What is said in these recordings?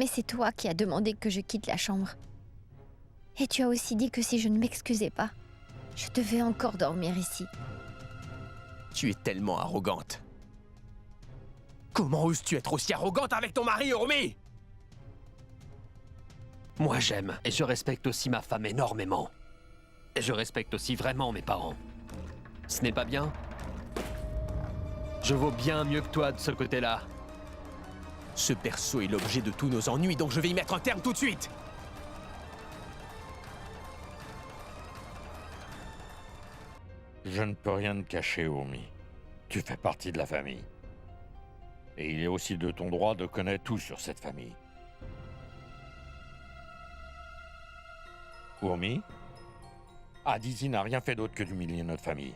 Mais c'est toi qui as demandé que je quitte la chambre. Et tu as aussi dit que si je ne m'excusais pas, je devais encore dormir ici. Tu es tellement arrogante. Comment oses-tu être aussi arrogante avec ton mari, Urmi? Moi j'aime et je respecte aussi ma femme énormément. Et je respecte aussi vraiment mes parents. Ce n'est pas bien? Je vaux bien mieux que toi de ce côté-là. Ce berceau est l'objet de tous nos ennuis, donc je vais y mettre un terme tout de suite. Je ne peux rien te cacher, Urmi. Tu fais partie de la famille. Et il est aussi de ton droit de connaître tout sur cette famille. Urmi, Aditi n'a rien fait d'autre que d'humilier notre famille.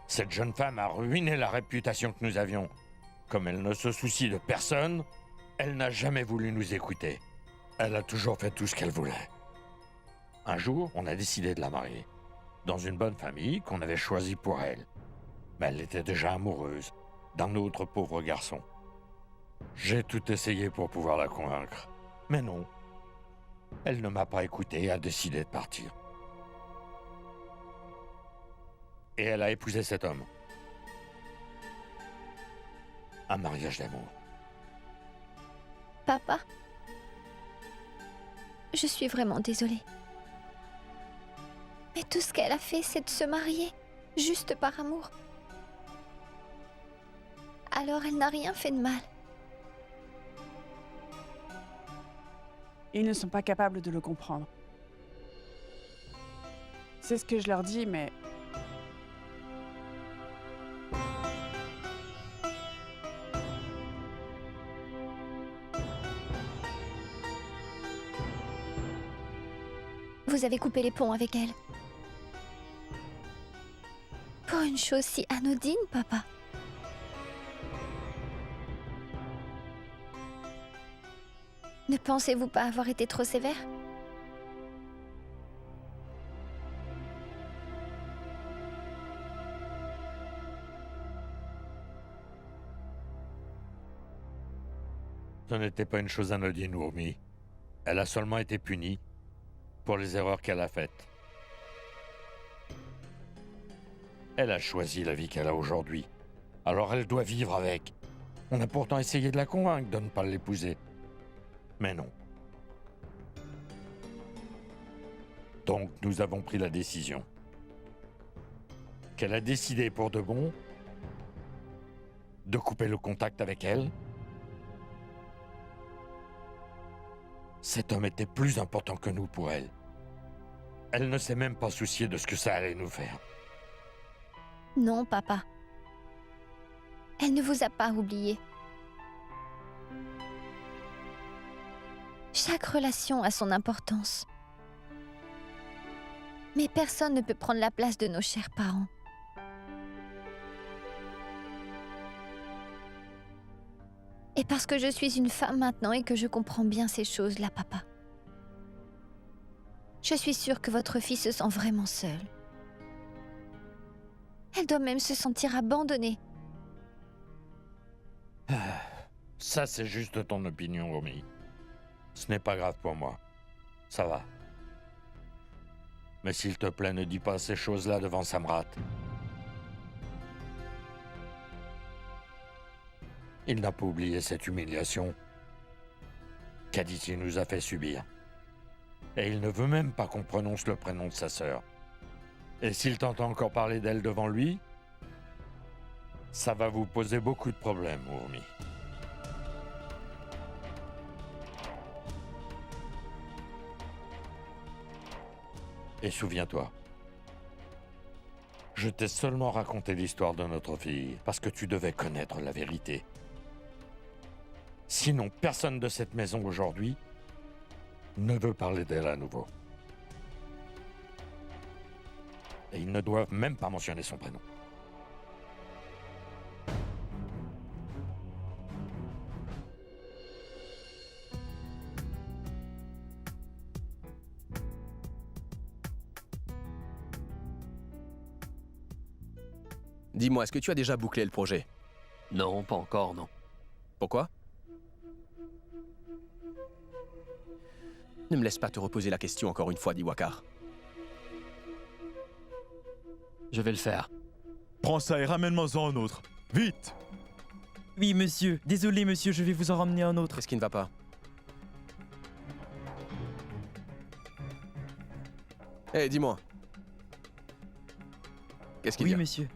Cette jeune femme a ruiné la réputation que nous avions. Comme elle ne se soucie de personne, elle n'a jamais voulu nous écouter. Elle a toujours fait tout ce qu'elle voulait. Un jour, on a décidé de la marier. Dans une bonne famille qu'on avait choisie pour elle. Mais elle était déjà amoureuse d'un autre pauvre garçon. J'ai tout essayé pour pouvoir la convaincre. Mais non. Elle ne m'a pas écouté et a décidé de partir. Et elle a épousé cet homme. Un mariage d'amour. Papa, je suis vraiment désolée. Mais tout ce qu'elle a fait, c'est de se marier, juste par amour. Alors elle n'a rien fait de mal. Ils ne sont pas capables de le comprendre. C'est ce que je leur dis, mais... Vous avez coupé les ponts avec elle. Pour une chose si anodine, papa. Ne pensez-vous pas avoir été trop sévère? Ce n'était pas une chose anodine, Urmi. Elle a seulement été punie pour les erreurs qu'elle a faites. Elle a choisi la vie qu'elle a aujourd'hui. Alors elle doit vivre avec. On a pourtant essayé de la convaincre de ne pas l'épouser. Mais non. Donc nous avons pris la décision. Qu'elle a décidé pour de bon de couper le contact avec elle. Cet homme était plus important que nous pour elle. Elle ne s'est même pas souciée de ce que ça allait nous faire. Non, papa. Elle ne vous a pas oublié. Chaque relation a son importance. Mais personne ne peut prendre la place de nos chers parents. Et parce que je suis une femme maintenant et que je comprends bien ces choses-là, papa. Je suis sûre que votre fille se sent vraiment seule. Elle doit même se sentir abandonnée. Ça, c'est juste ton opinion, Urmi. Ce n'est pas grave pour moi. Ça va. Mais s'il te plaît, ne dis pas ces choses-là devant Samrat. Il n'a pas oublié cette humiliation qu'Aditi nous a fait subir. Et il ne veut même pas qu'on prononce le prénom de sa sœur. Et s'il t'entend encore parler d'elle devant lui, ça va vous poser beaucoup de problèmes, Urmi. Et souviens-toi, je t'ai seulement raconté l'histoire de notre fille parce que tu devais connaître la vérité. Sinon, personne de cette maison aujourd'hui ne veut parler d'elle à nouveau. Et ils ne doivent même pas mentionner son prénom. Dis-moi, est-ce que tu as déjà bouclé le projet? Non, pas encore, non. Pourquoi? Ne me laisse pas te reposer la question encore une fois, dit Wakar. Je vais le faire. Prends ça et ramène-moi-en un autre. Vite! Oui, monsieur. Désolé, monsieur, je vais vous en ramener un autre. Qu'est-ce qui ne va pas? Hé, dis-moi. Qu'est-ce qu'il y Oui, a? monsieur.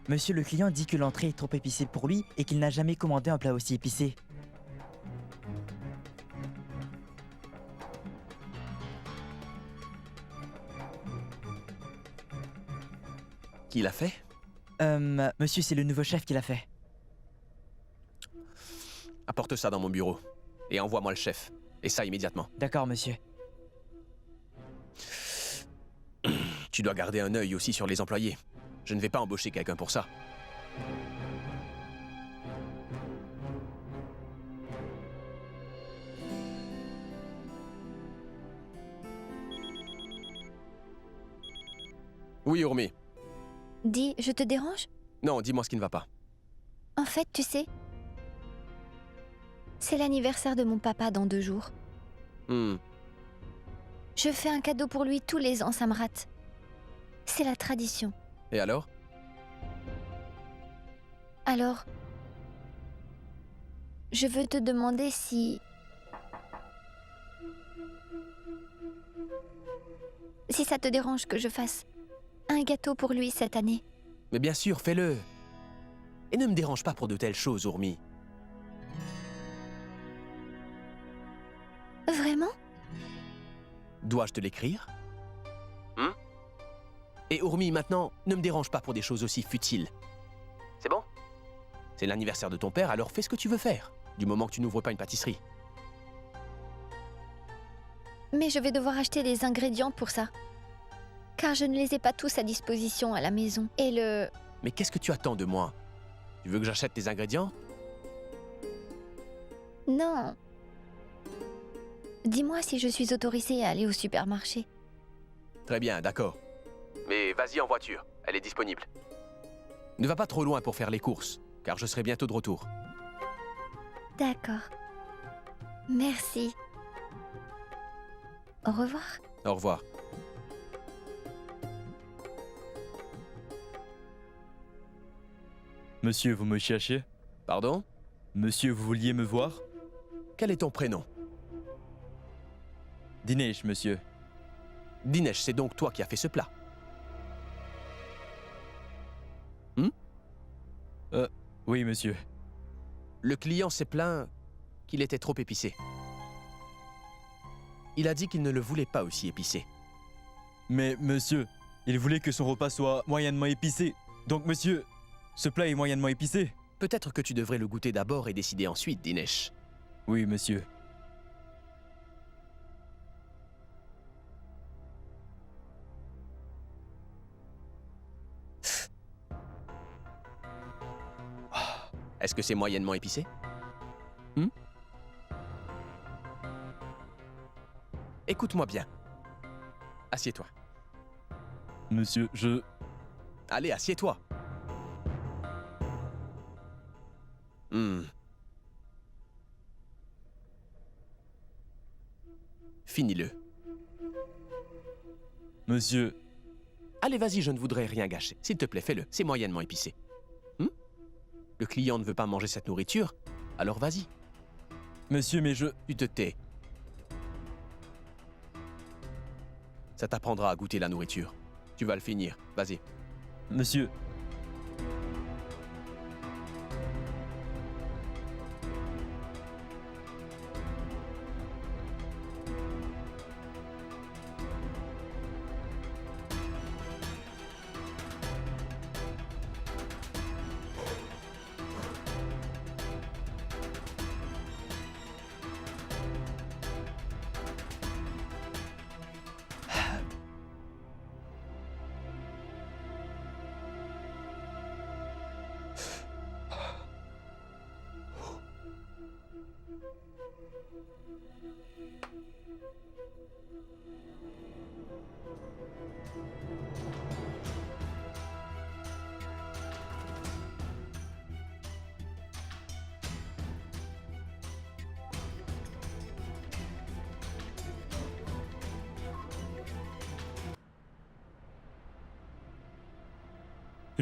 Monsieur, le client dit que l'entrée est trop épicée pour lui et qu'il n'a jamais commandé un plat aussi épicé. Qui l'a fait? Monsieur, c'est le nouveau chef qui l'a fait. Apporte ça dans mon bureau. Et envoie-moi le chef. Et ça immédiatement. D'accord, monsieur. Tu dois garder un œil aussi sur les employés. Je ne vais pas embaucher quelqu'un pour ça. Oui, Urmi. Dis, je te dérange? Non, dis-moi ce qui ne va pas. En fait, tu sais, c'est l'anniversaire de mon papa dans 2 jours. Hmm. Je fais un cadeau pour lui tous les ans, ça me rate. C'est la tradition. Et alors? Alors, je veux te demander si ça te dérange que je fasse un gâteau pour lui cette année. Mais bien sûr, fais-le. Et ne me dérange pas pour de telles choses, Urmi. Vraiment? Dois-je te l'écrire? Et Urmi, maintenant, ne me dérange pas pour des choses aussi futiles. C'est bon? C'est l'anniversaire de ton père, alors fais ce que tu veux faire, du moment que tu n'ouvres pas une pâtisserie. Mais je vais devoir acheter les ingrédients pour ça. Car je ne les ai pas tous à disposition à la maison. Et le... Mais qu'est-ce que tu attends de moi? Tu veux que j'achète tes ingrédients? Non. Dis-moi si je suis autorisée à aller au supermarché. Très bien, d'accord. Mais vas-y en voiture, elle est disponible. Ne va pas trop loin pour faire les courses, car je serai bientôt de retour. D'accord. Merci. Au revoir. Au revoir. Monsieur, vous me cherchez? Pardon? Monsieur, vous vouliez me voir? Quel est ton prénom? Dinesh, monsieur. Dinesh, c'est donc toi qui as fait ce plat. Oui, monsieur. Le client s'est plaint qu'il était trop épicé. Il a dit qu'il ne le voulait pas aussi épicé. Mais, monsieur, il voulait que son repas soit moyennement épicé. Donc, monsieur, ce plat est moyennement épicé. Peut-être que tu devrais le goûter d'abord et décider ensuite, Dinesh. Oui, monsieur. Est-ce que c'est moyennement épicé? Écoute-moi bien. Assieds-toi. Monsieur, je... Allez, assieds-toi. Finis-le. Monsieur... Allez, vas-y, je ne voudrais rien gâcher. S'il te plaît, fais-le. C'est moyennement épicé. Le client ne veut pas manger cette nourriture, alors vas-y. Monsieur, mais je... Tu te tais. Ça t'apprendra à goûter la nourriture. Tu vas le finir. Vas-y. Monsieur...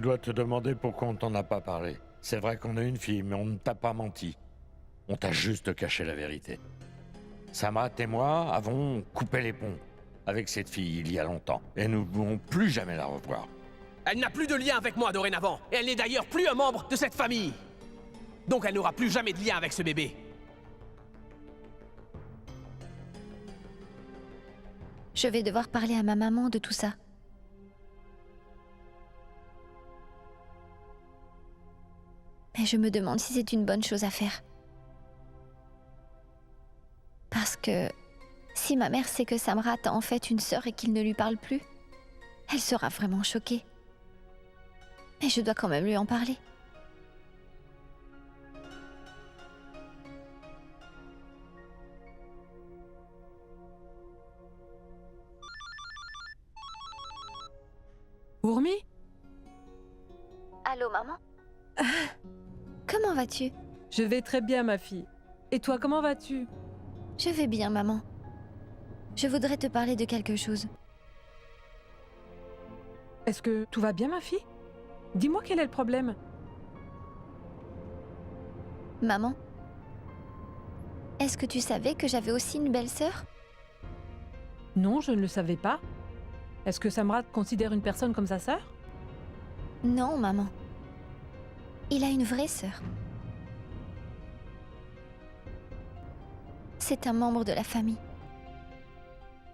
dois te demander pourquoi on t'en a pas parlé. C'est vrai qu'on a une fille, mais on ne t'a pas menti. On t'a juste caché la vérité. Samrat et moi avons coupé les ponts avec cette fille il y a longtemps. Et nous ne pouvons plus jamais la revoir. Elle n'a plus de lien avec moi dorénavant. Et elle n'est d'ailleurs plus un membre de cette famille. Donc elle n'aura plus jamais de lien avec ce bébé. Je vais devoir parler à ma maman de tout ça. Mais je me demande si c'est une bonne chose à faire. Parce que si ma mère sait que Samrat a en fait une sœur et qu'il ne lui parle plus, elle sera vraiment choquée. Mais je dois quand même lui en parler. Urmi? Allô, maman? Comment vas-tu? Je vais très bien, ma fille. Et toi, comment vas-tu? Je vais bien, maman. Je voudrais te parler de quelque chose. Est-ce que tout va bien, ma fille? Dis-moi quel est le problème. Maman, est-ce que tu savais que j'avais aussi une belle-sœur? Non, je ne le savais pas. Est-ce que Samrat considère une personne comme sa sœur? Non, maman. Il a une vraie sœur. C'est un membre de la famille.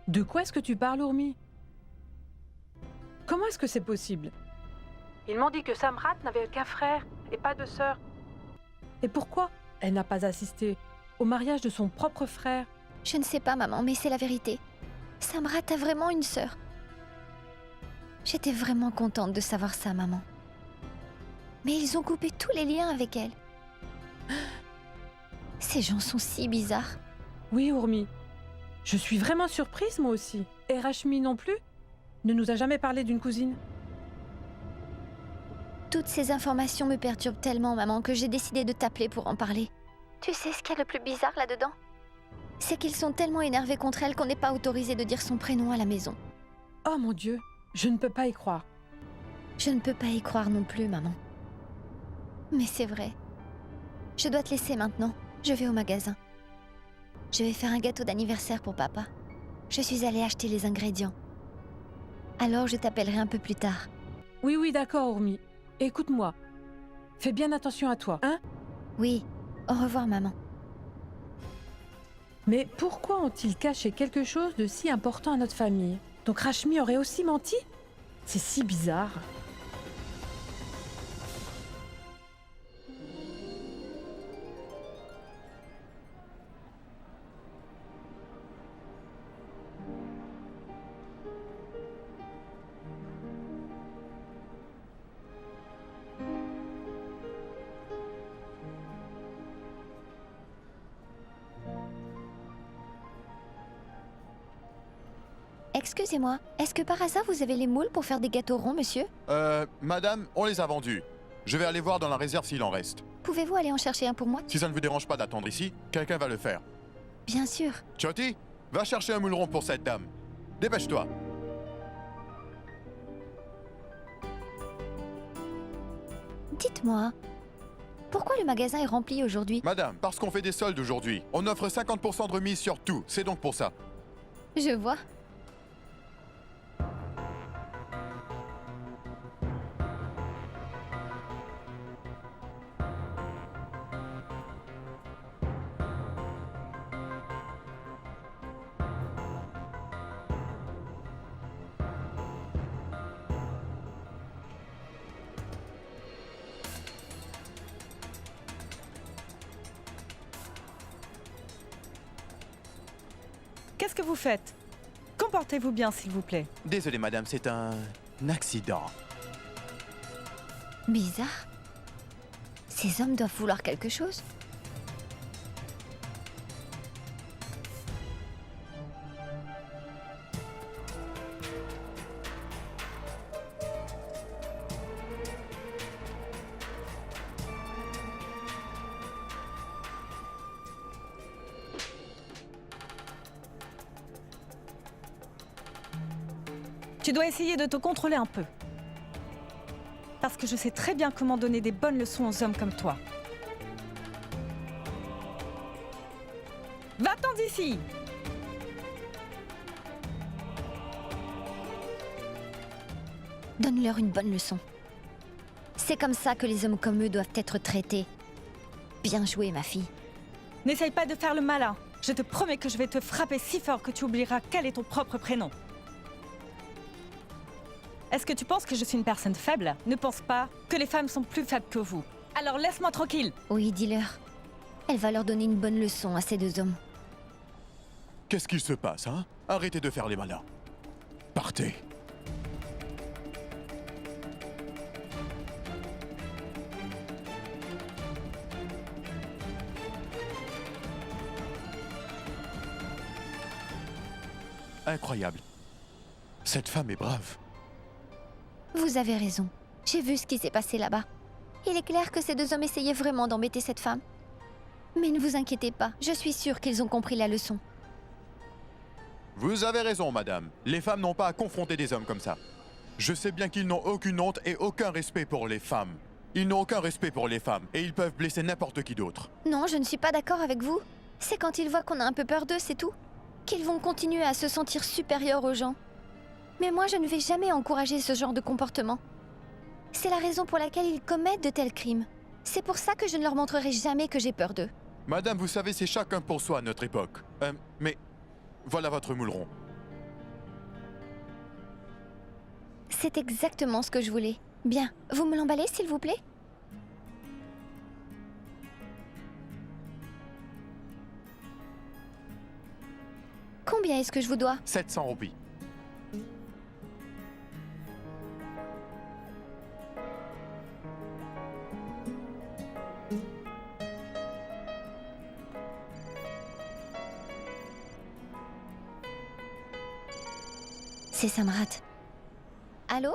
De quoi est-ce que tu parles, Urmi? Comment est-ce que c'est possible? Ils m'ont dit que Samrat n'avait qu'un frère et pas de sœur. Et pourquoi elle n'a pas assisté au mariage de son propre frère? Je ne sais pas, maman, mais c'est la vérité. Samrat a vraiment une sœur. J'étais vraiment contente de savoir ça, maman. Mais ils ont coupé tous les liens avec elle. Ces gens sont si bizarres. Oui, Urmi. Je suis vraiment surprise, moi aussi. Et Rashmi non plus? Ne nous a jamais parlé d'une cousine? Toutes ces informations me perturbent tellement, maman, que j'ai décidé de t'appeler pour en parler. Tu sais ce qu'il y a le plus bizarre là-dedans? C'est qu'ils sont tellement énervés contre elle qu'on n'est pas autorisé de dire son prénom à la maison. Oh mon Dieu, je ne peux pas y croire. Je ne peux pas y croire non plus, maman. Mais c'est vrai. Je dois te laisser maintenant. Je vais au magasin. Je vais faire un gâteau d'anniversaire pour papa. Je suis allée acheter les ingrédients. Alors je t'appellerai un peu plus tard. Oui, oui, d'accord, Urmi. Écoute-moi. Fais bien attention à toi, hein? Oui, au revoir, maman. Mais pourquoi ont-ils caché quelque chose de si important à notre famille? Donc Rashmi aurait aussi menti? C'est si bizarre. Excusez-moi, est-ce que par hasard vous avez les moules pour faire des gâteaux ronds, monsieur? Madame, on les a vendus. Je vais aller voir dans la réserve s'il en reste. Pouvez-vous aller en chercher un pour moi? Si ça ne vous dérange pas d'attendre ici, quelqu'un va le faire. Bien sûr. Choti, va chercher un moule rond pour cette dame. Dépêche-toi. Dites-moi, pourquoi le magasin est rempli aujourd'hui? Madame, parce qu'on fait des soldes aujourd'hui. On offre 50% de remise sur tout. C'est donc pour ça. Je vois. Qu'est-ce que vous faites? Comportez-vous bien, s'il vous plaît. Désolé, madame, c'est un accident. Bizarre. Ces hommes doivent vouloir quelque chose. Tu dois essayer de te contrôler un peu. parce que je sais très bien comment donner des bonnes leçons aux hommes comme toi. Va-t'en d'ici! Donne-leur une bonne leçon. C'est comme ça que les hommes comme eux doivent être traités. Bien joué, ma fille. N'essaye pas de faire le malin. Je te promets que je vais te frapper si fort que tu oublieras quel est ton propre prénom. Est-ce que tu penses que je suis une personne faible? Ne pense pas que les femmes sont plus faibles que vous. Alors laisse-moi tranquille. Oui, dis-leur. Elle va leur donner une bonne leçon à ces deux hommes. Qu'est-ce qu'il se passe, hein? Arrêtez de faire les malins. Partez. Incroyable. Cette femme est brave. Vous avez raison. J'ai vu ce qui s'est passé là-bas. Il est clair que ces deux hommes essayaient vraiment d'embêter cette femme. Mais ne vous inquiétez pas, je suis sûre qu'ils ont compris la leçon. Vous avez raison, madame. Les femmes n'ont pas à confronter des hommes comme ça. Je sais bien qu'ils n'ont aucune honte et aucun respect pour les femmes. Ils n'ont aucun respect pour les femmes et ils peuvent blesser n'importe qui d'autre. Non, je ne suis pas d'accord avec vous. C'est quand ils voient qu'on a un peu peur d'eux, c'est tout. Qu'ils vont continuer à se sentir supérieurs aux gens. Mais moi, je ne vais jamais encourager ce genre de comportement. C'est la raison pour laquelle ils commettent de tels crimes. C'est pour ça que je ne leur montrerai jamais que j'ai peur d'eux. Madame, vous savez, c'est chacun pour soi à notre époque. Mais voilà votre mouleron. C'est exactement ce que je voulais. Bien, vous me l'emballez, s'il vous plaît? Combien est-ce que je vous dois? 700 roupies. C'est Samrat. Allô?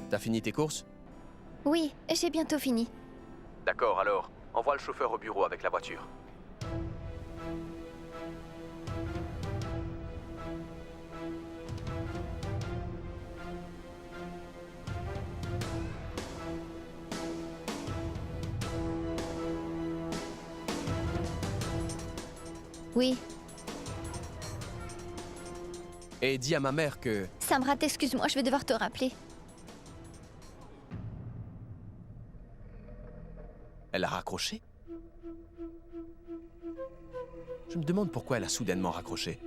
T'as fini tes courses? Oui, j'ai bientôt fini. D'accord, alors, envoie le chauffeur au bureau avec la voiture. Oui. Et dis à ma mère que... Samrat, excuse-moi, je vais devoir te rappeler. Elle a raccroché? Je me demande pourquoi elle a soudainement raccroché.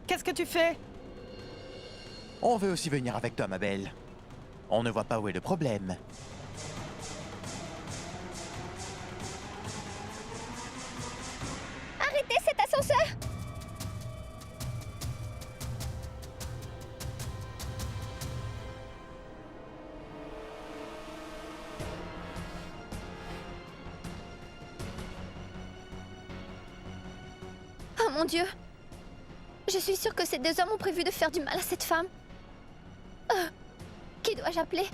Qu'est-ce que tu fais? On veut aussi venir avec toi, ma belle. On ne voit pas où est le problème. Arrêtez cet ascenseur! Oh mon Dieu! Je suis sûre que ces deux hommes ont prévu de faire du mal à cette femme. Qui dois-je appeler?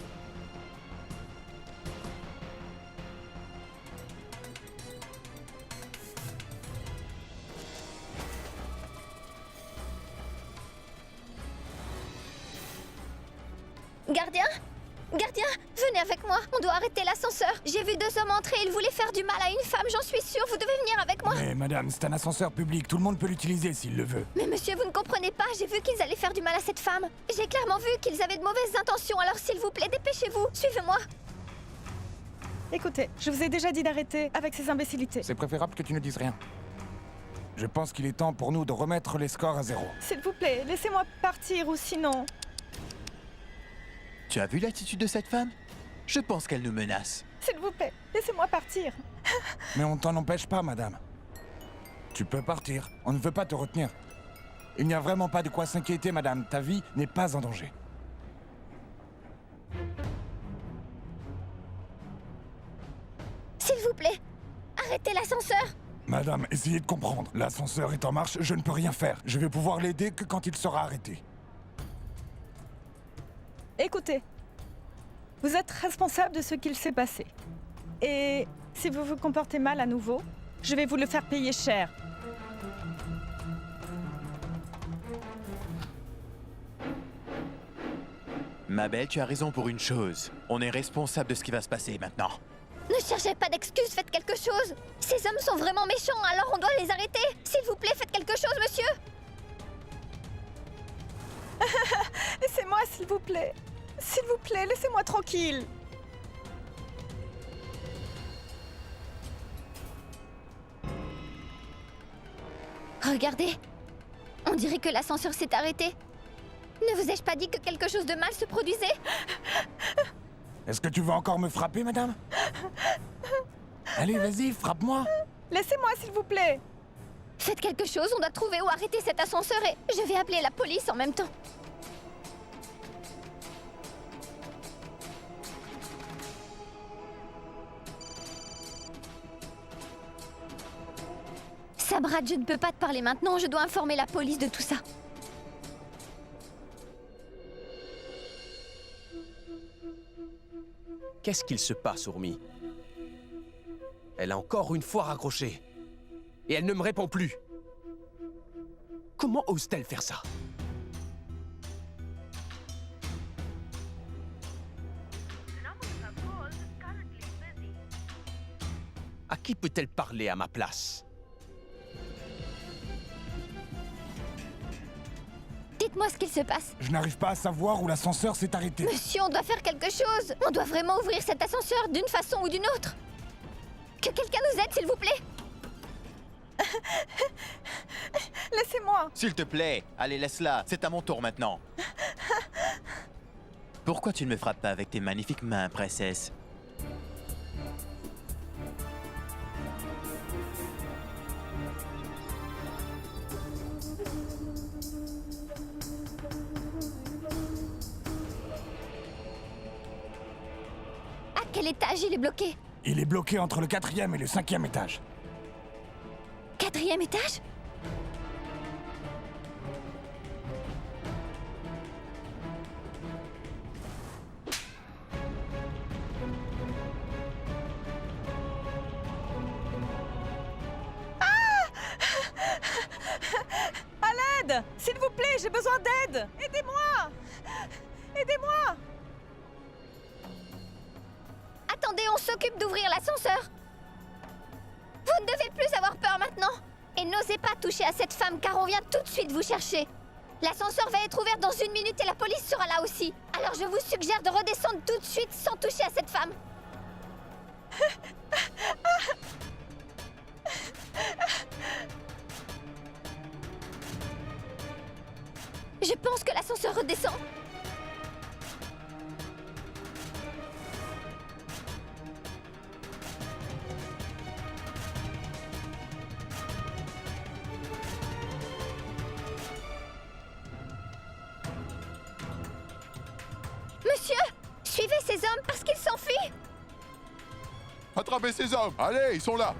Gardien? Gardien, venez avec moi. On doit arrêter l'ascenseur. J'ai vu deux hommes entrer. Ils voulaient faire du mal à une femme, j'en suis sûre. Vous devez venir avec moi. Mais madame, c'est un ascenseur public. Tout le monde peut l'utiliser s'il le veut. Mais monsieur, vous ne comprenez pas. J'ai vu qu'ils allaient faire du mal à cette femme. J'ai clairement vu qu'ils avaient de mauvaises intentions. Alors s'il vous plaît, dépêchez-vous. Suivez-moi. Écoutez, je vous ai déjà dit d'arrêter avec ces imbécilités. C'est préférable que tu ne dises rien. Je pense qu'il est temps pour nous de remettre les scores à zéro. S'il vous plaît, laissez-moi partir ou sinon... Tu as vu l'attitude de cette femme? Je pense qu'elle nous menace. S'il vous plaît, laissez-moi partir. Mais on t'en empêche pas, madame. Tu peux partir. On ne veut pas te retenir. Il n'y a vraiment pas de quoi s'inquiéter, madame. Ta vie n'est pas en danger. S'il vous plaît, arrêtez l'ascenseur. Madame, essayez de comprendre. L'ascenseur est en marche, je ne peux rien faire. Je vais pouvoir l'aider que quand il sera arrêté. Écoutez, vous êtes responsable de ce qu'il s'est passé. Et si vous vous comportez mal à nouveau, je vais vous le faire payer cher. Ma belle, tu as raison pour une chose. On est responsable de ce qui va se passer maintenant. Ne cherchez pas d'excuses, faites quelque chose. Ces hommes sont vraiment méchants, alors on doit les arrêter. S'il vous plaît, faites quelque chose, monsieur. Laissez-moi, s'il vous plaît. S'il vous plaît, laissez-moi tranquille. Regardez. On dirait que l'ascenseur s'est arrêté. Ne vous ai-je pas dit que quelque chose de mal se produisait? Est-ce que tu veux encore me frapper, madame? Allez, vas-y, frappe-moi. Laissez-moi, s'il vous plaît. Faites quelque chose, on doit trouver où arrêter cet ascenseur et je vais appeler la police en même temps. Sabrat, je ne peux pas te parler maintenant, je dois informer la police de tout ça. Qu'est-ce qu'il se passe, Urmi? Elle a encore une fois raccroché. Et elle ne me répond plus. Comment ose-t-elle faire ça? À qui peut-elle parler à ma place? Dites-moi ce qu'il se passe. Je n'arrive pas à savoir où l'ascenseur s'est arrêté. Monsieur, on doit faire quelque chose. On doit vraiment ouvrir cet ascenseur d'une façon ou d'une autre. Que quelqu'un nous aide, s'il vous plaît. Laissez-moi. S'il te plaît, allez, laisse-la. C'est à mon tour maintenant. Pourquoi tu ne me frappes pas avec tes magnifiques mains, princesse? À quel étage il est bloqué? Il est bloqué entre le 4e et le 5e étage. 4e étage? À l'aide! S'il vous plaît, j'ai besoin d'aide! Aidez-moi! Aidez-moi! Attendez, on s'occupe d'ouvrir l'ascenseur. Vous ne devez plus avoir peur maintenant. Et n'osez pas toucher à cette femme car on vient tout de suite vous chercher. L'ascenseur va être ouvert dans 1 minute et la police sera là aussi. Alors je vous suggère de redescendre tout de suite sans toucher à cette femme. Je pense que l'ascenseur redescend. Monsieur, suivez ces hommes parce qu'ils s'enfuient. Attrapez ces hommes! Allez, ils sont là!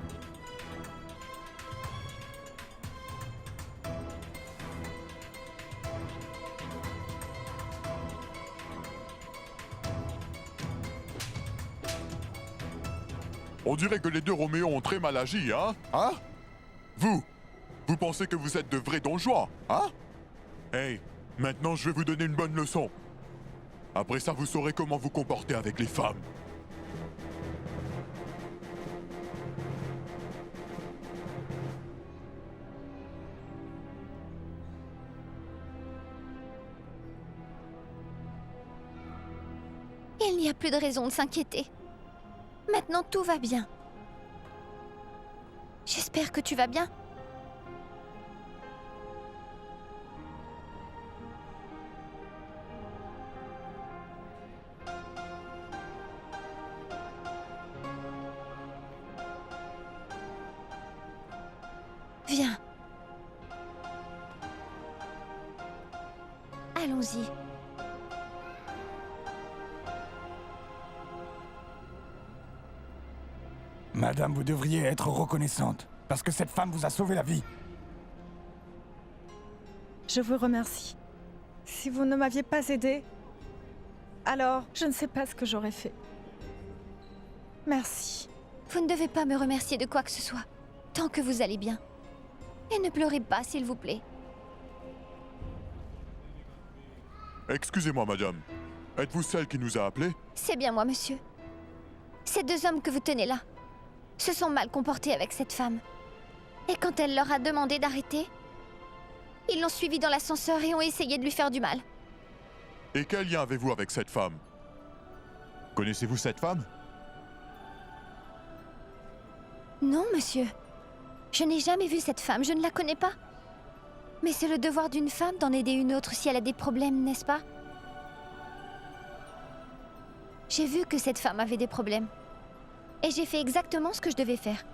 On dirait que les deux Roméo ont très mal agi, hein? Hein? Vous pensez que vous êtes de vrais donjons, hein? Hey, maintenant je vais vous donner une bonne leçon. Après ça, vous saurez comment vous comporter avec les femmes. Il n'y a plus de raison de s'inquiéter. Maintenant, tout va bien. J'espère que tu vas bien. Viens. Madame, vous devriez être reconnaissante, parce que cette femme vous a sauvé la vie. Je vous remercie. Si vous ne m'aviez pas aidé, alors je ne sais pas ce que j'aurais fait. Merci. Vous ne devez pas me remercier de quoi que ce soit, tant que vous allez bien. Et ne pleurez pas, s'il vous plaît. Excusez-moi, madame. Êtes-vous celle qui nous a appelés? C'est bien moi, monsieur. Ces deux hommes que vous tenez là se sont mal comportés avec cette femme. Et quand elle leur a demandé d'arrêter, ils l'ont suivie dans l'ascenseur et ont essayé de lui faire du mal. Et quel lien avez-vous avec cette femme? Connaissez-vous cette femme? Non, monsieur. Je n'ai jamais vu cette femme, je ne la connais pas. Mais c'est le devoir d'une femme d'en aider une autre si elle a des problèmes, n'est-ce pas? J'ai vu que cette femme avait des problèmes. Et j'ai fait exactement ce que je devais faire.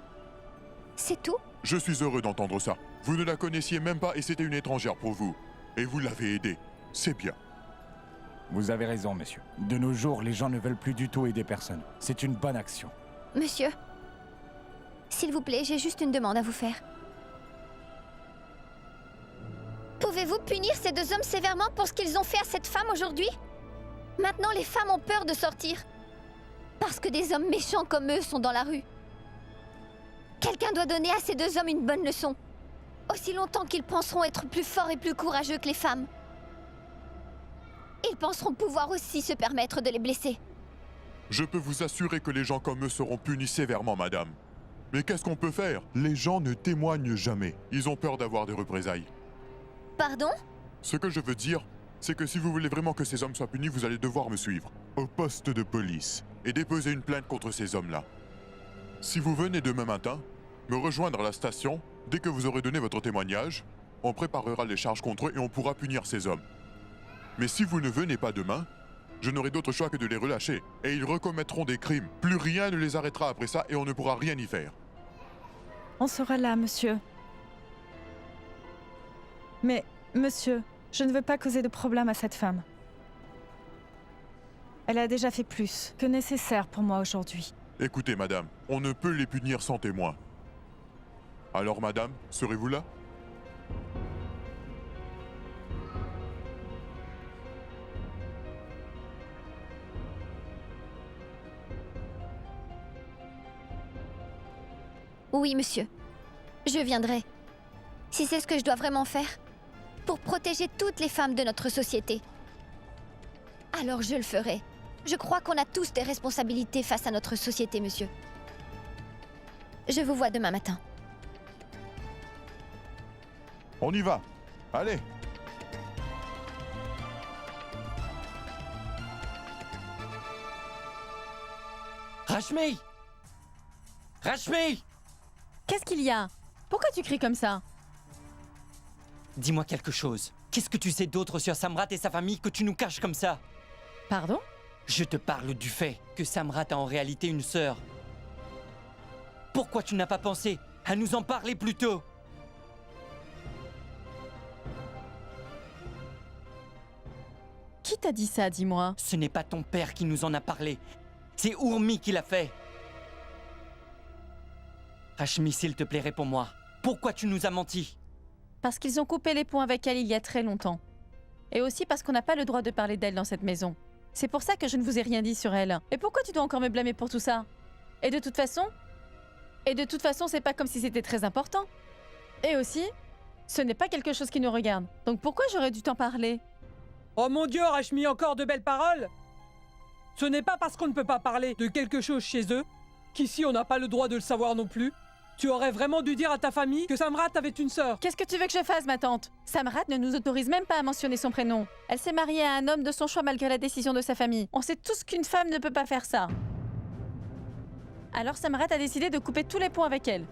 C'est tout? Je suis heureux d'entendre ça. Vous ne la connaissiez même pas et c'était une étrangère pour vous. Et vous l'avez aidée. C'est bien. Vous avez raison, monsieur. De nos jours, les gens ne veulent plus du tout aider personne. C'est une bonne action. Monsieur, s'il vous plaît, j'ai juste une demande à vous faire. Pouvez-vous punir ces deux hommes sévèrement pour ce qu'ils ont fait à cette femme aujourd'hui? Maintenant, les femmes ont peur de sortir. Parce que des hommes méchants comme eux sont dans la rue. Quelqu'un doit donner à ces deux hommes une bonne leçon. Aussi longtemps qu'ils penseront être plus forts et plus courageux que les femmes. Ils penseront pouvoir aussi se permettre de les blesser. Je peux vous assurer que les gens comme eux seront punis sévèrement, madame. Mais qu'est-ce qu'on peut faire? Les gens ne témoignent jamais. Ils ont peur d'avoir des représailles. Pardon? Ce que je veux dire, c'est que si vous voulez vraiment que ces hommes soient punis, vous allez devoir me suivre au poste de police et déposer une plainte contre ces hommes-là. Si vous venez demain matin, me rejoindre à la station, dès que vous aurez donné votre témoignage, on préparera les charges contre eux et on pourra punir ces hommes. Mais si vous ne venez pas demain, je n'aurai d'autre choix que de les relâcher. Et ils recommettront des crimes. Plus rien ne les arrêtera après ça et on ne pourra rien y faire. On sera là, monsieur. Mais, monsieur, je ne veux pas causer de problème à cette femme. Elle a déjà fait plus que nécessaire pour moi aujourd'hui. Écoutez, madame, on ne peut les punir sans témoin. Alors, madame, serez-vous là? Oui, monsieur. Je viendrai. Si c'est ce que je dois vraiment faire. Pour protéger toutes les femmes de notre société. Alors je le ferai. Je crois qu'on a tous des responsabilités face à notre société, monsieur. Je vous vois demain matin. On y va. Allez. Rashmi! Rashmi! Qu'est-ce qu'il y a? Pourquoi tu cries comme ça? Dis-moi quelque chose. Qu'est-ce que tu sais d'autre sur Samrat et sa famille que tu nous caches comme ça? Pardon? Je te parle du fait que Samrat a en réalité une sœur. Pourquoi tu n'as pas pensé à nous en parler plus tôt? Qui t'a dit ça, dis-moi? Ce n'est pas ton père qui nous en a parlé. C'est Urmi qui l'a fait. Rashmi, s'il te plaît, réponds-moi. Pourquoi tu nous as menti? Parce qu'ils ont coupé les ponts avec elle il y a très longtemps. Et aussi parce qu'on n'a pas le droit de parler d'elle dans cette maison. C'est pour ça que je ne vous ai rien dit sur elle. Et pourquoi tu dois encore me blâmer pour tout ça? Et de toute façon, c'est pas comme si c'était très important. Et aussi, ce n'est pas quelque chose qui nous regarde. Donc pourquoi j'aurais dû t'en parler? Oh mon Dieu, Rashmi, encore de belles paroles! Ce n'est pas parce qu'on ne peut pas parler de quelque chose chez eux qu'ici on n'a pas le droit de le savoir non plus. Tu aurais vraiment dû dire à ta famille que Samrat avait une sœur. Qu'est-ce que tu veux que je fasse, ma tante? Samrat ne nous autorise même pas à mentionner son prénom. Elle s'est mariée à un homme de son choix malgré la décision de sa famille. On sait tous qu'une femme ne peut pas faire ça. Alors Samrat a décidé de couper tous les ponts avec elle.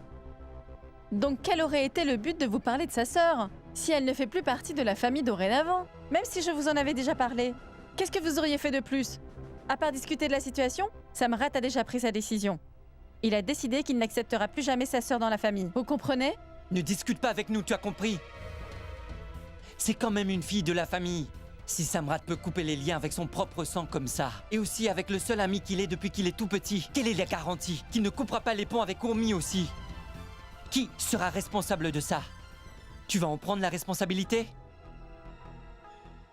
Donc quel aurait été le but de vous parler de sa sœur, si elle ne fait plus partie de la famille dorénavant? Même si je vous en avais déjà parlé. Qu'est-ce que vous auriez fait de plus? À part discuter de la situation, Samrat a déjà pris sa décision. Il a décidé qu'il n'acceptera plus jamais sa sœur dans la famille. Vous comprenez? Ne discute pas avec nous, tu as compris? C'est quand même une fille de la famille. Si Samrat peut couper les liens avec son propre sang comme ça, et aussi avec le seul ami qu'il est depuis qu'il est tout petit, quelle est la garantie qu'il ne coupera pas les ponts avec Urmi aussi? Qui sera responsable de ça? Tu vas en prendre la responsabilité?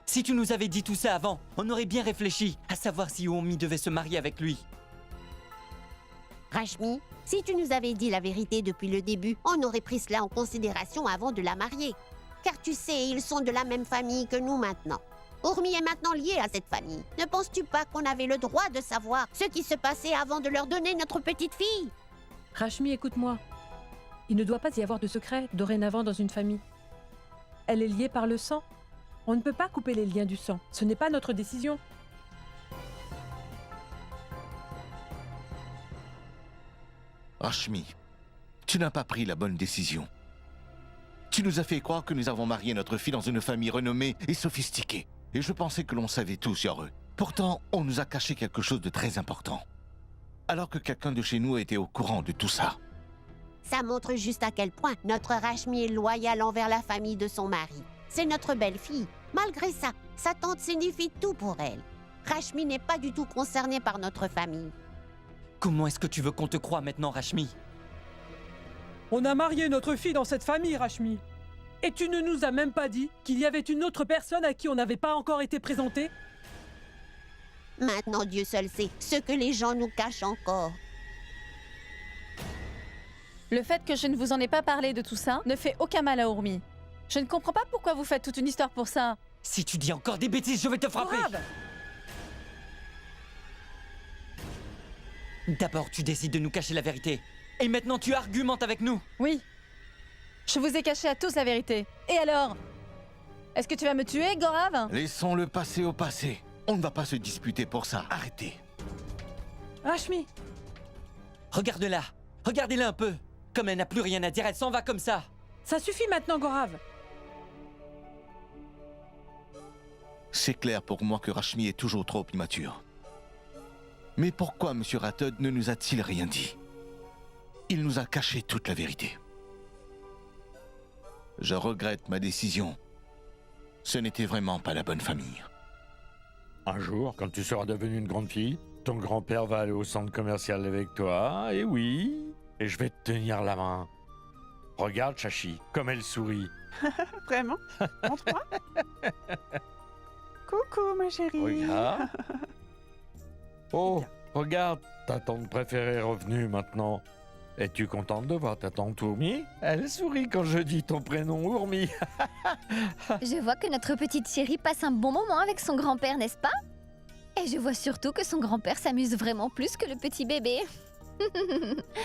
Si tu nous avais dit tout ça avant, on aurait bien réfléchi à savoir si Urmi devait se marier avec lui. Rashmi, si tu nous avais dit la vérité depuis le début, on aurait pris cela en considération avant de la marier. Car tu sais, ils sont de la même famille que nous maintenant. Urmi est maintenant liée à cette famille. Ne penses-tu pas qu'on avait le droit de savoir ce qui se passait avant de leur donner notre petite fille? Rashmi, écoute-moi. Il ne doit pas y avoir de secret dorénavant dans une famille. Elle est liée par le sang. On ne peut pas couper les liens du sang. Ce n'est pas notre décision. Rashmi, tu n'as pas pris la bonne décision. Tu nous as fait croire que nous avons marié notre fille dans une famille renommée et sophistiquée. Et je pensais que l'on savait tout sur eux. Pourtant, on nous a caché quelque chose de très important. Alors que quelqu'un de chez nous était au courant de tout ça. Ça montre juste à quel point notre Rashmi est loyale envers la famille de son mari. C'est notre belle-fille. Malgré ça, sa tante signifie tout pour elle. Rashmi n'est pas du tout concernée par notre famille. Comment est-ce que tu veux qu'on te croie maintenant, Rashmi? On a marié notre fille dans cette famille, Rashmi. Et tu ne nous as même pas dit qu'il y avait une autre personne à qui on n'avait pas encore été présenté? Maintenant, Dieu seul sait ce que les gens nous cachent encore. Le fait que je ne vous en ai pas parlé de tout ça ne fait aucun mal à Urmi. Je ne comprends pas pourquoi vous faites toute une histoire pour ça. Si tu dis encore des bêtises, je vais te frapper. Gorav! D'abord, tu décides de nous cacher la vérité. Et maintenant, tu argumentes avec nous. Oui. Je vous ai caché à tous la vérité. Et alors? Est-ce que tu vas me tuer, Gorav? Laissons le passé au passé. On ne va pas se disputer pour ça. Arrêtez. Rashmi! Regarde-la. Regardez-la un peu. Comme elle n'a plus rien à dire, elle s'en va comme ça. Ça suffit maintenant, Gorav. C'est clair pour moi que Rashmi est toujours trop immature. Mais pourquoi M. Rathod ne nous a-t-il rien dit? Il nous a caché toute la vérité. Je regrette ma décision. Ce n'était vraiment pas la bonne famille. Un jour, quand tu seras devenue une grande fille, ton grand-père va aller au centre commercial avec toi, et oui, et je vais te tenir la main. Regarde, Chachi, comme elle sourit. Vraiment? Montre-moi. Coucou, ma chérie. Regarde. Oh, regarde, ta tante préférée est revenue maintenant. Es-tu contente de voir ta tante Urmi? Elle sourit quand je dis ton prénom, Urmi. Je vois que notre petite chérie passe un bon moment avec son grand-père, n'est-ce pas? Et je vois surtout que son grand-père s'amuse vraiment plus que le petit bébé.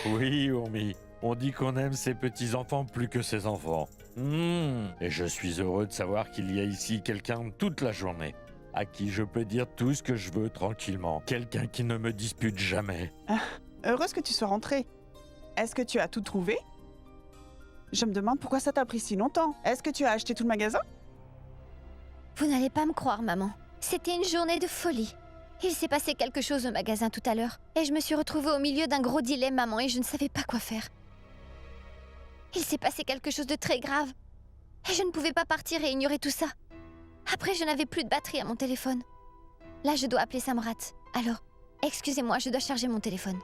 Oui, Urmi. On dit qu'on aime ses petits-enfants plus que ses enfants. Et je suis heureux de savoir qu'il y a ici quelqu'un toute la journée, à qui je peux dire tout ce que je veux tranquillement. Quelqu'un qui ne me dispute jamais. Ah, heureuse que tu sois rentrée. Est-ce que tu as tout trouvé? Je me demande pourquoi ça t'a pris si longtemps. Est-ce que tu as acheté tout le magasin? Vous n'allez pas me croire, maman. C'était une journée de folie. Il s'est passé quelque chose au magasin tout à l'heure, et je me suis retrouvée au milieu d'un gros dilemme, maman, et je ne savais pas quoi faire. Il s'est passé quelque chose de très grave, et je ne pouvais pas partir et ignorer tout ça. Après, je n'avais plus de batterie à mon téléphone. Là, je dois appeler Samrat. Alors, excusez-moi, je dois charger mon téléphone.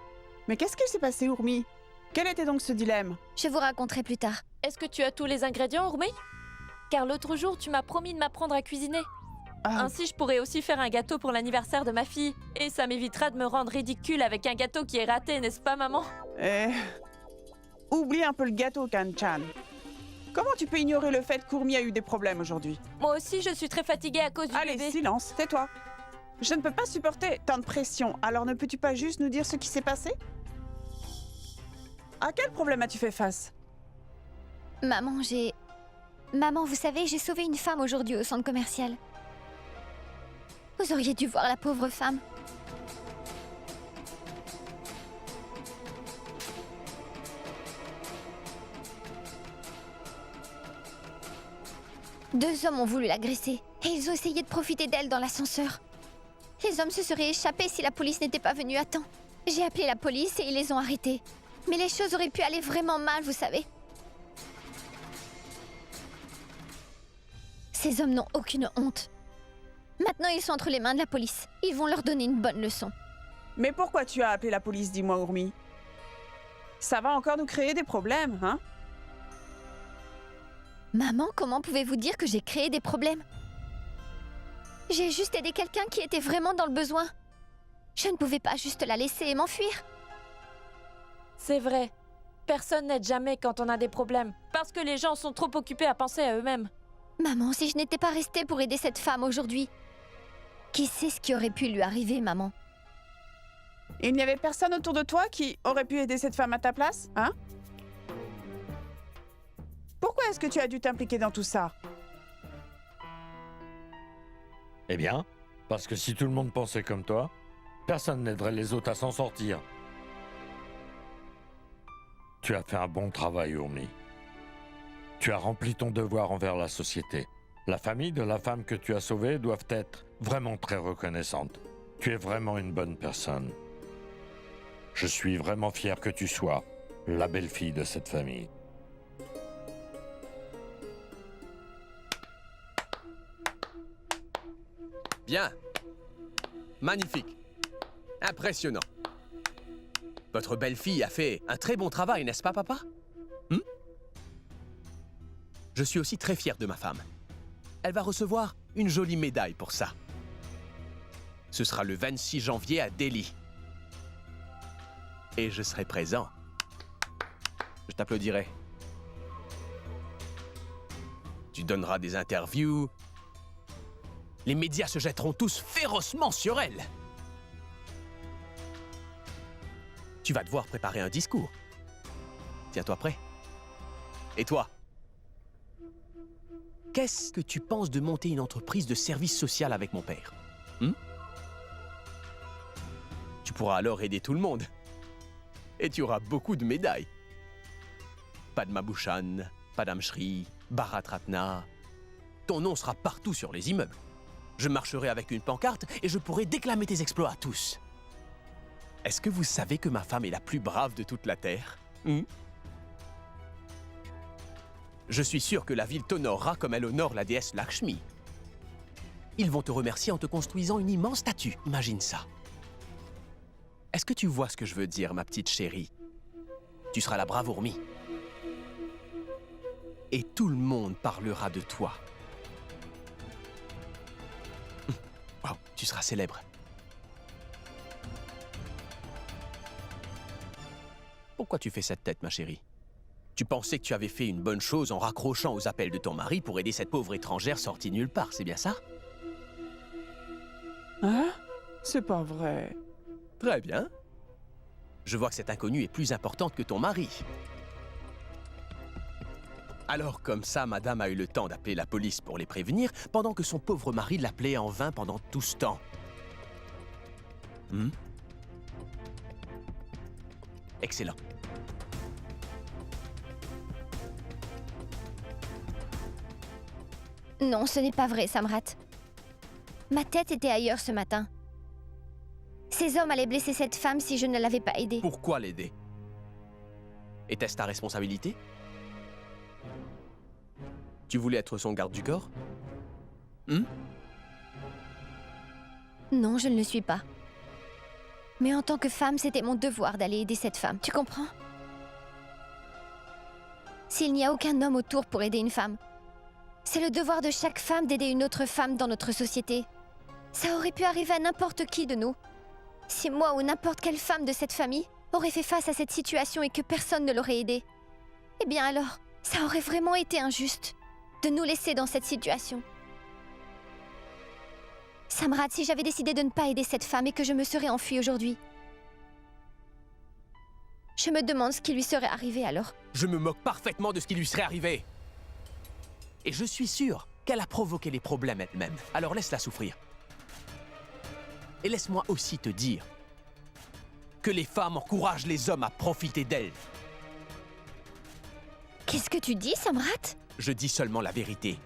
Mais qu'est-ce qui s'est passé, Urmi? Quel était donc ce dilemme? Je vous raconterai plus tard. Est-ce que tu as tous les ingrédients, Urmi? Car l'autre jour, tu m'as promis de m'apprendre à cuisiner. Ainsi, je pourrais aussi faire un gâteau pour l'anniversaire de ma fille. Et ça m'évitera de me rendre ridicule avec un gâteau qui est raté, n'est-ce pas, maman? Oublie un peu le gâteau, Kan-chan. Comment tu peux ignorer le fait qu'Urmi a eu des problèmes aujourd'hui? Moi aussi, je suis très fatiguée à cause du bébé. Allez, silence, tais-toi. Je ne peux pas supporter tant de pression, alors ne peux-tu pas juste nous dire ce qui s'est passé? À quel problème as-tu fait face? Maman, Maman, vous savez, j'ai sauvé une femme aujourd'hui au centre commercial. Vous auriez dû voir la pauvre femme. Deux hommes ont voulu l'agresser et ils ont essayé de profiter d'elle dans l'ascenseur. Les hommes se seraient échappés si la police n'était pas venue à temps. J'ai appelé la police et ils les ont arrêtés. Mais les choses auraient pu aller vraiment mal, vous savez. Ces hommes n'ont aucune honte. Maintenant, ils sont entre les mains de la police. Ils vont leur donner une bonne leçon. Mais pourquoi tu as appelé la police, dis-moi, Urmi? Ça va encore nous créer des problèmes, hein? Maman, comment pouvez-vous dire que j'ai créé des problèmes? J'ai juste aidé quelqu'un qui était vraiment dans le besoin. Je ne pouvais pas juste la laisser et m'enfuir. C'est vrai. Personne n'aide jamais quand on a des problèmes, parce que les gens sont trop occupés à penser à eux-mêmes. Maman, si je n'étais pas restée pour aider cette femme aujourd'hui, qui sait ce qui aurait pu lui arriver, maman? Il n'y avait personne autour de toi qui aurait pu aider cette femme à ta place, hein? Pourquoi est-ce que tu as dû t'impliquer dans tout ça? Eh bien, parce que si tout le monde pensait comme toi, personne n'aiderait les autres à s'en sortir. Tu as fait un bon travail, Urmi. Tu as rempli ton devoir envers la société. La famille de la femme que tu as sauvée doivent être vraiment très reconnaissantes. Tu es vraiment une bonne personne. Je suis vraiment fier que tu sois la belle-fille de cette famille. Bien. Magnifique. Impressionnant. Votre belle-fille a fait un très bon travail, n'est-ce pas, papa? Je suis aussi très fier de ma femme. Elle va recevoir une jolie médaille pour ça. Ce sera le 26 janvier à Delhi. Et je serai présent. Je t'applaudirai. Tu donneras des interviews. Les médias se jetteront tous férocement sur elle. Tu vas devoir préparer un discours. Tiens-toi prêt. Et toi? Qu'est-ce que tu penses de monter une entreprise de service social avec mon père? Tu pourras alors aider tout le monde. Et tu auras beaucoup de médailles. Padma Bhushan, Padam Shri, Bharat Ratna. Ton nom sera partout sur les immeubles. Je marcherai avec une pancarte et je pourrai déclamer tes exploits à tous. Est-ce que vous savez que ma femme est la plus brave de toute la Terre? Je suis sûr que la ville t'honorera comme elle honore la déesse Lakshmi. Ils vont te remercier en te construisant une immense statue. Imagine ça. Est-ce que tu vois ce que je veux dire, ma petite chérie? Tu seras la brave Urmi. Et tout le monde parlera de toi. Wow, tu seras célèbre. Pourquoi tu fais cette tête, ma chérie? Tu pensais que tu avais fait une bonne chose en raccrochant aux appels de ton mari pour aider cette pauvre étrangère sortie nulle part, c'est bien ça? Hein? C'est pas vrai. Très bien. Je vois que cette inconnue est plus importante que ton mari. Alors, comme ça, madame a eu le temps d'appeler la police pour les prévenir, pendant que son pauvre mari l'appelait en vain pendant tout ce temps. Excellent. Non, ce n'est pas vrai, Samrat. Ma tête était ailleurs ce matin. Ces hommes allaient blesser cette femme si je ne l'avais pas aidée. Pourquoi l'aider? Était-ce ta responsabilité? Tu voulais être son garde du corps? Non, je ne le suis pas. Mais en tant que femme, c'était mon devoir d'aller aider cette femme, tu comprends? S'il n'y a aucun homme autour pour aider une femme, c'est le devoir de chaque femme d'aider une autre femme dans notre société. Ça aurait pu arriver à n'importe qui de nous. Si moi ou n'importe quelle femme de cette famille aurait fait face à cette situation et que personne ne l'aurait aidée, eh bien alors, ça aurait vraiment été injuste de nous laisser dans cette situation. Samrat, si j'avais décidé de ne pas aider cette femme et que je me serais enfuie aujourd'hui, je me demande ce qui lui serait arrivé alors. Je me moque parfaitement de ce qui lui serait arrivé. Et je suis sûr qu'elle a provoqué les problèmes elle-même. Alors laisse-la souffrir. Et laisse-moi aussi te dire que les femmes encouragent les hommes à profiter d'elles. Qu'est-ce que tu dis, Samrat? Je dis seulement la vérité.